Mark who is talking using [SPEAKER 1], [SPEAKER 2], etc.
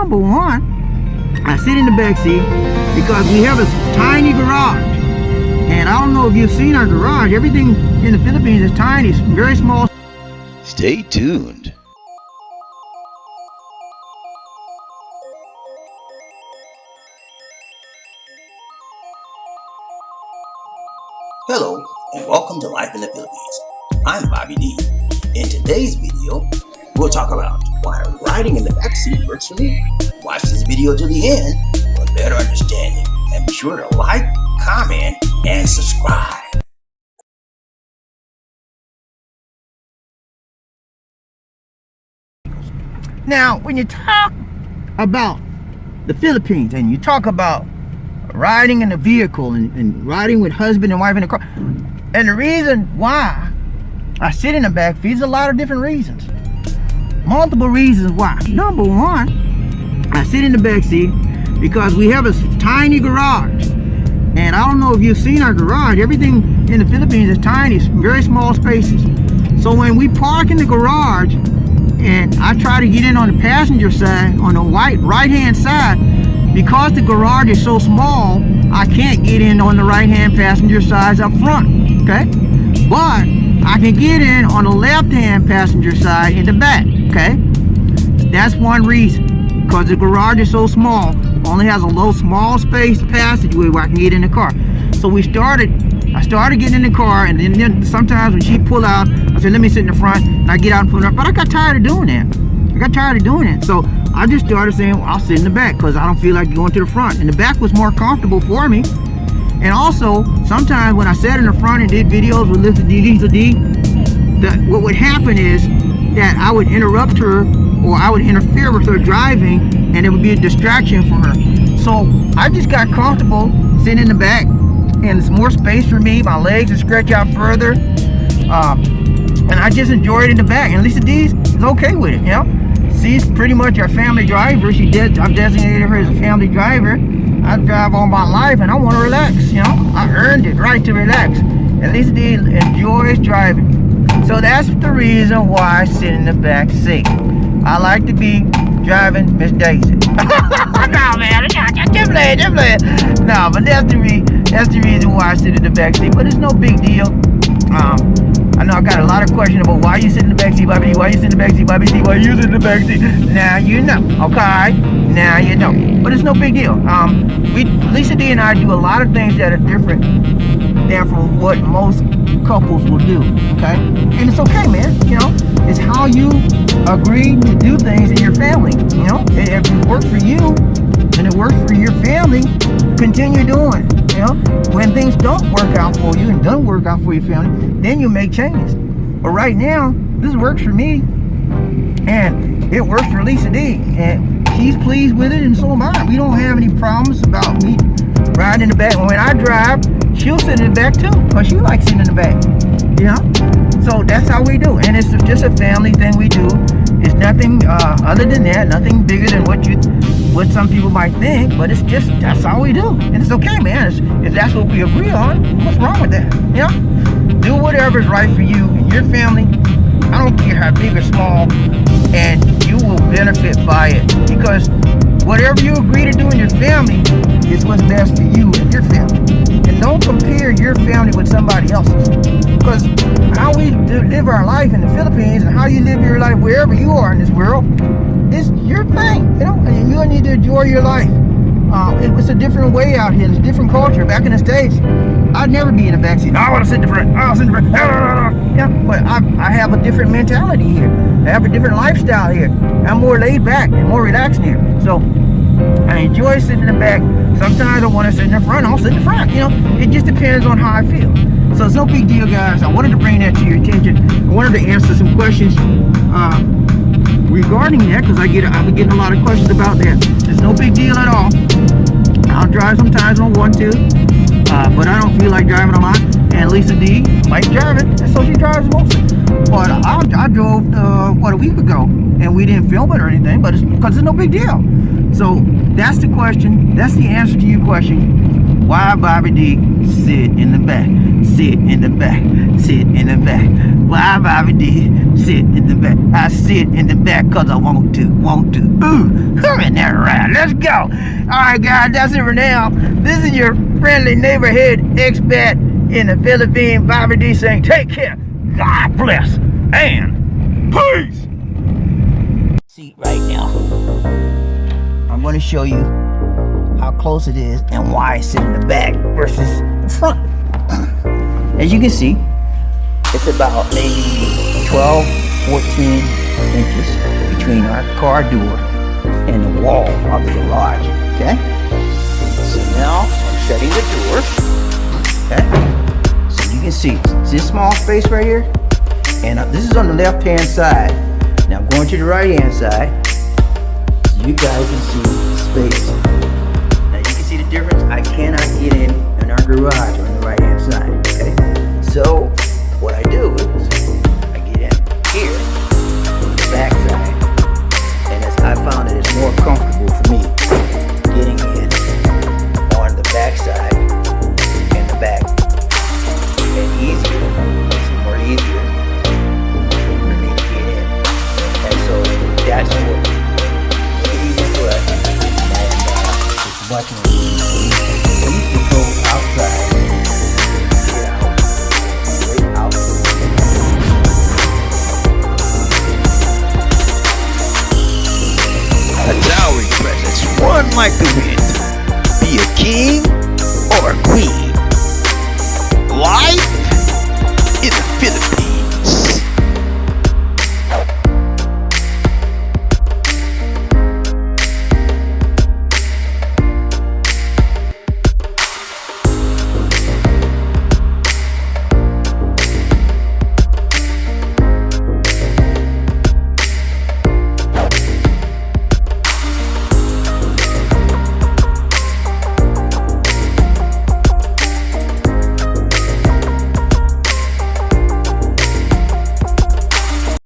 [SPEAKER 1] Number one, I sit in the back seat because we have a tiny garage. And I don't know if you've seen our garage. Everything in the Philippines is tiny, it's very small.
[SPEAKER 2] Stay tuned.
[SPEAKER 3] Hello, and welcome to Life in the Philippines. I'm BobbieD. In today's video, we'll talk about why riding in the backseat works for me. Watch this video to the end for a better understanding. And be sure to like, comment, and subscribe.
[SPEAKER 1] Now, when you talk about the Philippines and you talk about riding in a vehicle and riding with husband and wife in the car, and the reason why I sit in the back seat is a lot of different reasons. Multiple reasons why. Number one, I sit in the back seat because we have a tiny garage. And I don't know if you've seen our garage. Everything in the Philippines is tiny, it's very small spaces. So when we park in the garage and I try to get in on the passenger side, on the right-hand side, because the garage is so small, I can't get in on the right-hand passenger side up front, okay? But I can get in on the left-hand passenger side in the back, okay? That's one reason, because the garage is so small, only has a small space passageway where I can get in the car. So I started getting in the car, and then sometimes when she pull out, I said, let me sit in the front, and I get out in front of her. But I got tired of doing that. So I just started saying, well, I'll sit in the back because I don't feel like going to the front. And the back was more comfortable for me. And also, sometimes when I sat in the front and did videos with Lisa D, what would happen is that I would interrupt her or I would interfere with her driving, and it would be a distraction for her. So I just got comfortable sitting in the back, and it's more space for me. My legs will stretch out further. And I just enjoy it in the back. And Lisa D is okay with it, you know? She's pretty much our family driver. I've designated her as a family driver. I drive all my life and I want to relax, you know? I earned it right to relax. And Lisa D enjoys driving. So that's the reason why I sit in the back seat. I like to be driving Miss Daisy. No, man, just play it. No, but that's the reason why I sit in the back seat. But it's no big deal. I know I got a lot of questions about why you sit in the back seat, BobbieD, why you sit in the back seat, BobbieD, why you sit in the back seat. Now you know, okay? Now you know. But it's no big deal. Lisa D and I do a lot of things that are different than from what most couples will do, okay? And it's okay, man, you know? It's how you agree to do things in your family, you know? If it works for you and it works for your family, continue doing it. You know, when things don't work out for you and don't work out for your family, then you make changes. But right now, this works for me, and it works for Lisa D, and she's pleased with it, and so am I. We don't have any problems about me riding in the back. When I drive, she'll sit in the back too, because she likes sitting in the back. You know, so that's how we do, and it's just a family thing we do. It's nothing other than that, nothing bigger than what some people might think, but that's how we do. And it's okay, man. If that's what we agree on, what's wrong with that? You know? Do whatever's right for you and your family. I don't care how big or small, and you will benefit by it. Because whatever you agree to do in your family is what's best for you and your family. And don't compare your family with somebody else's. Because how we live our life in the Philippines and how you live your life wherever you are in this world is your thing, you know, and you need to enjoy your life. It's a different way out here. It's a different culture. Back in the States, I'd never be in the backseat. I want to sit in the front. I'll sit in the front. Yeah, but I have a different mentality here. I have a different lifestyle here. I'm more laid back and more relaxed here. So I enjoy sitting in the back. Sometimes I want to sit in the front. I'll sit in the front. You know, it just depends on how I feel. So it's no big deal, guys. I wanted to bring that to your attention. I wanted to answer some questions regarding that, because I've been getting a lot of questions about that. It's no big deal at all. I'll drive sometimes when I want to, but I don't feel like driving a lot. And Lisa D likes driving, and so she drives mostly. But I drove a week ago, and we didn't film it or anything, but it's because it's no big deal. So that's the question. That's the answer to your question. Why BobbieD sit in the back? Sit in the back. Sit in the back. Why BobbieD sit in the back? I sit in the back because I want to. Ooh, hurry that around. Let's go. Alright guys, that's it for now. This is your friendly neighborhood expat in the Philippines, BobbieD, saying take care. God bless. And peace. Seat right now. I'm going to show you how close it is and why I sit in the back versus the front. As you can see, it's about maybe 12, 14 inches between our car door and the wall of the garage, okay? So now I'm shutting the door, okay? So you can see this small space right here, and this is on the left-hand side. Now I'm going to the right-hand side, so you guys can see the space. Now you can see the difference. I cannot get in our garage on the right-hand side, okay? So what I do is I get in here on the back side, and as I found it, it's more comfortable for me getting in on the back side and the back, and easier. It's more easier for me to get in, and so that's what easy for us. And it's much more easy. I used to go outside.
[SPEAKER 2] That's our presence. One like the wind. Be a king or a queen. Life